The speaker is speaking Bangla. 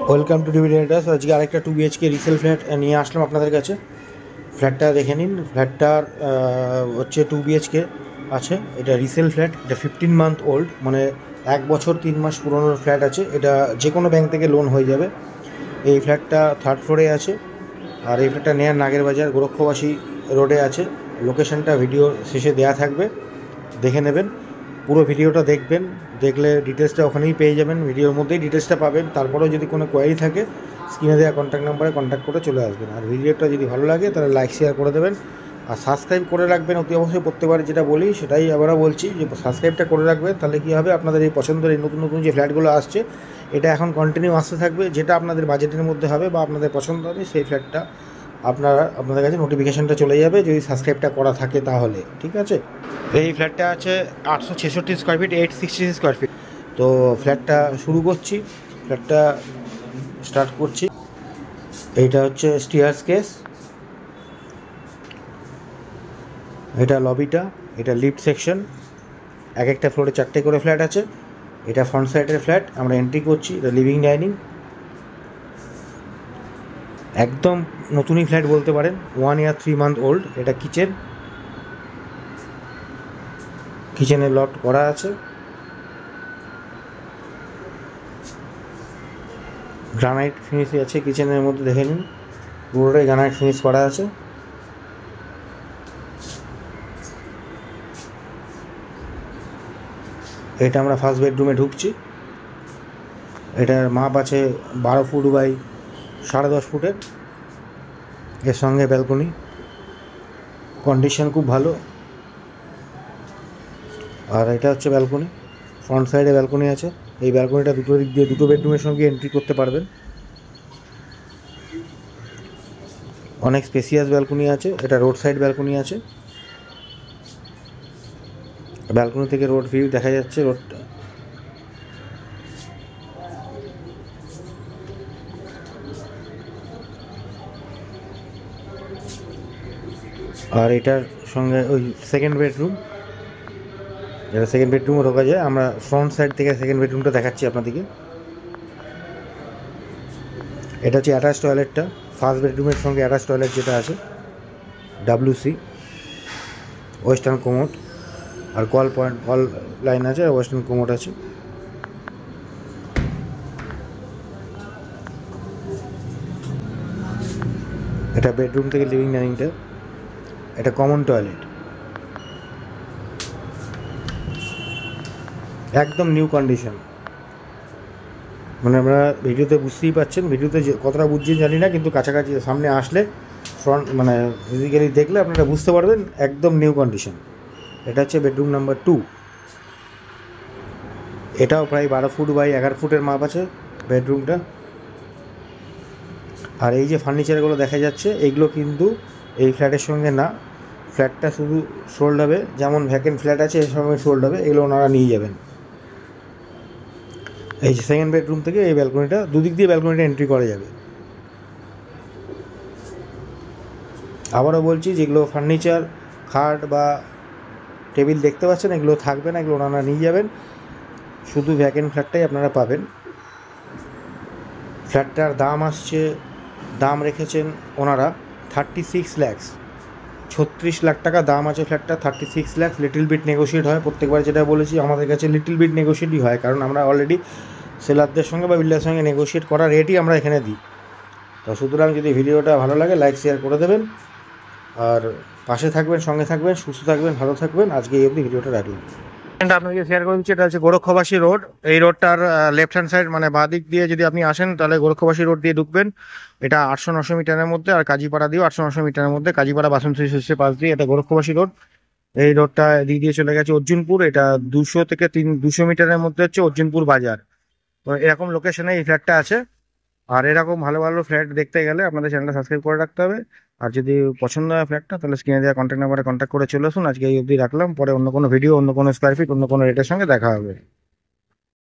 Welcome to DV renters. আজকে আরেকটা 2 BHK রিসেল ফ্ল্যাট নিয়ে আসলাম আপনাদের কাছে। ফ্ল্যাটটা দেখে নিন। ফ্ল্যাটটার হচ্ছে 2 BHK আছে। এটা রিসেল ফ্ল্যাট। এটা 15 মান্থ ওল্ড, মানে 1 বছর 3 মাস পুরনো ফ্ল্যাট আছে। এটা যে কোনো ব্যাংক থেকে লোন হয়ে যাবে। এই ফ্ল্যাটটা 3rd ফ্লোরে আছে। আর এই ফ্ল্যাটটা নেয়ার নাগের বাজার গোরক্ষবাসী রোডে আছে। লোকেশনটা ভিডিও শেষে দেওয়া থাকবে, দেখে নেবেন। পুরো ভিডিওটা দেখবেন, দেখলে ডিটেলসটা ওখানেই পেয়ে যাবেন, ভিডিওর মধ্যেই ডিটেলসটা পাবেন। তারপরেও যদি কোনো কোয়ারি থাকে স্ক্রিনে দেওয়া কন্ট্যাক্ট নাম্বারে কন্ট্যাক্ট করে চলে আসবেন। আর ভিডিওটা যদি ভালো লাগে তাহলে লাইক শেয়ার করে দেবেন আর সাবস্ক্রাইব করে রাখবেন অতি অবশ্যই। প্রত্যেকবার যেটা বলি সেটাই আবারও বলছি যে সাবস্ক্রাইবটা করে রাখবেন। তাহলে কী হবে, আপনাদের এই পছন্দের এই নতুন নতুন যে ফ্ল্যাটগুলো আসছে এটা এখন কন্টিনিউ আসতে থাকবে। যেটা আপনাদের বাজেটের মধ্যে হবে বা আপনাদের পছন্দ হবে সেই ফ্ল্যাটটা আপনাদের কাছে নোটিফিকেশানটা চলে যাবে, যদি সাবস্ক্রাইবটা করা থাকে তাহলে। ঠিক আছে। এই ফ্ল্যাটটা আছে 866 স্কোয়ার ফিট, 866 স্কোয়ার ফিট। তো ফ্ল্যাটটা শুরু করছি, ফ্ল্যাটটা স্টার্ট করছি। এইটা হচ্ছে স্টিয়ার্স কেস, এটা লবিটা, এটা লিফট সেকশন। এক একটা ফ্লোরে 4টে করে ফ্ল্যাট আছে। এটা ফ্রন্ট সাইডের ফ্ল্যাট, আমরা এন্ট্রি করছি। এটা লিভিং ডাইনিং, একদম নতুনই ফ্ল্যাট বলতে পারেন, 1 year 3 month ওল্ড। এটা কিচেনের লট করা আছে। গ্রানাইট ফিনিশ আছে কিচেনের মধ্যে, দেখে নিন পুরোটাই গ্রানাইট ফিনিশ করা আছে। এটা আমরা ফার্স্ট বেডরুমে ঢুকছি। এটার মাপ আছে 12 ফুট বাই 10.5 ফুটের। এর সঙ্গে ব্যালকনি, কন্ডিশন খুব ভালো। আর এটা হচ্ছে ব্যালকনি, ফ্রন্ট সাইডে ব্যালকনি আছে। এই ব্যালকনিটা দুটো দিক দিয়ে দুটো বেডরুমের সঙ্গে এন্ট্রি করতে পারবেন। অনেক স্পেসিয়াস ব্যালকনি আছে। এটা রোড সাইড ব্যালকনি আছে। ব্যালকনি থেকে রোড ভিউ দেখা যাচ্ছে, রোডটা। আর এটার সঙ্গে ওই সেকেন্ড বেডরুম, এটা সেকেন্ড বেডরুমও ঢোকা যায়। আমরা ফ্রন্ট সাইড থেকে সেকেন্ড বেডরুমটা দেখাচ্ছি আপনাদেরকে। এটা হচ্ছে অ্যাটাচ টয়লেটটা, ফার্স্ট বেডরুমের সঙ্গে অ্যাটাচ টয়লেট যেটা আছে, WC, ওয়েস্টার্ন কোমোড। আর কল লাইন আছে, আর ওয়েস্টার্ন কোমোড আছে। এটা বেডরুম থেকে লিভিং ডাইনিংটা। এটা কমন টয়লেট, একদম নিউ কন্ডিশন। মানে আমরা ভিডিওতে বুঝতেই পাচ্ছেন, ভিডিওতে যে কতটা বুঝছেন জানি না, কিন্তু কাছাকাছি সামনে আসলে ফ্রন্ট মানে ফিজিক্যালি দেখলে আপনারা বুঝতে পারবেন একদম নিউ কন্ডিশন। এটা হচ্ছে বেডরুম নাম্বার 2। এটাও প্রায় 12 ফুট বাই 11 ফুটের মাপ আছে বেডরুমটা। আর এই যে ফার্নিচারগুলো দেখা যাচ্ছে এগুলো কিন্তু এই ফ্ল্যাটের সঙ্গে না, ফ্ল্যাটটা শুধু সোল্ড হবে। যেমন ভ্যাকেন্ট ফ্ল্যাট আছে এর সঙ্গে সোল্ড হবে, এগুলো ওনারা নিয়ে যাবেন। এই যে সেকেন্ড বেডরুম থেকে এই ব্যালকনিটা, দুদিক দিয়ে ব্যালকনিটা এন্ট্রি করা যাবে। আবারও বলছি, যেগুলো ফার্নিচার, খাট বা টেবিল দেখতে পাচ্ছেন এগুলো থাকবে না, এগুলো ওনারা নিয়ে যাবেন। শুধু ভ্যাকেন্ট ফ্ল্যাটটাই আপনারা পাবেন। ফ্ল্যাটটার দাম রেখেছেন ওনারা 36 lakhs, 36 লাখ টাকা দাম আছে ফ্ল্যাটটা। 36 lakhs, লিটল বিট নেগোশিয়েট হয়। প্রত্যেকবার যেটা বলেছি, আমাদের কাছে লিটল বিট নেগোশিয়েটই হয়, কারণ আমরা অলরেডি সেলারদের সঙ্গে বা বিল্ডারের সঙ্গে নেগোশিয়েট করা রেটই আমরা এখানে দিই। তো সুতরাং যদি ভিডিওটা ভালো লাগে লাইক শেয়ার করে দেবেন আর পাশে থাকবেন, সঙ্গে থাকবেন, সুস্থ থাকবেন, ভালো থাকবেন। আজকে এই অবধি ভিডিওটা রাখলাম। আপনাকে শেয়ার করে দিচ্ছি, এটা হচ্ছে গোরক্ষবাসী রোড। এই রোডটার লেফট হ্যান্ড সাইড মানে বাঁ দিক দিয়ে যদি আপনি আসেন তাহলে গোরক্ষবাসী রোড দিয়ে ঢুকবেন। এটা 800-900 মিটারের মধ্যে, আর কাজীপাড়া দিয়েও 800-900 মিটারের মধ্যে। কাজীপাড়া বাসন্তী শস্যের পাশ দিয়ে এটা গোরক্ষবাসী রোড। এই রোডটা এদিক দিয়ে চলে গেছে অর্জুনপুর। এটা 200 থেকে 200 মিটারের মধ্যে হচ্ছে অর্জুনপুর বাজার। তো এরকম লোকেশনে এই ফ্ল্যাটটা আছে। আর এরকম ভালো ভালো ফ্ল্যাট দেখতে গেলে আপনাদের চ্যানেলটা সাবস্ক্রাইব করে রাখতে হবে। আর যদি পছন্দ হয় ফ্ল্যাটটা, তাহলে স্ক্রিনে দেওয়া কন্ট্যাক্ট নাম্বারে কন্ট্যাক্ট করে চলে আসুন। আজকে এই অবধি রাখলাম, পরে অন্য কোনো ভিডিও, অন্য কোনো স্কোয়ার ফিট, অন্য কোনো রেটের সঙ্গে দেখা হবে।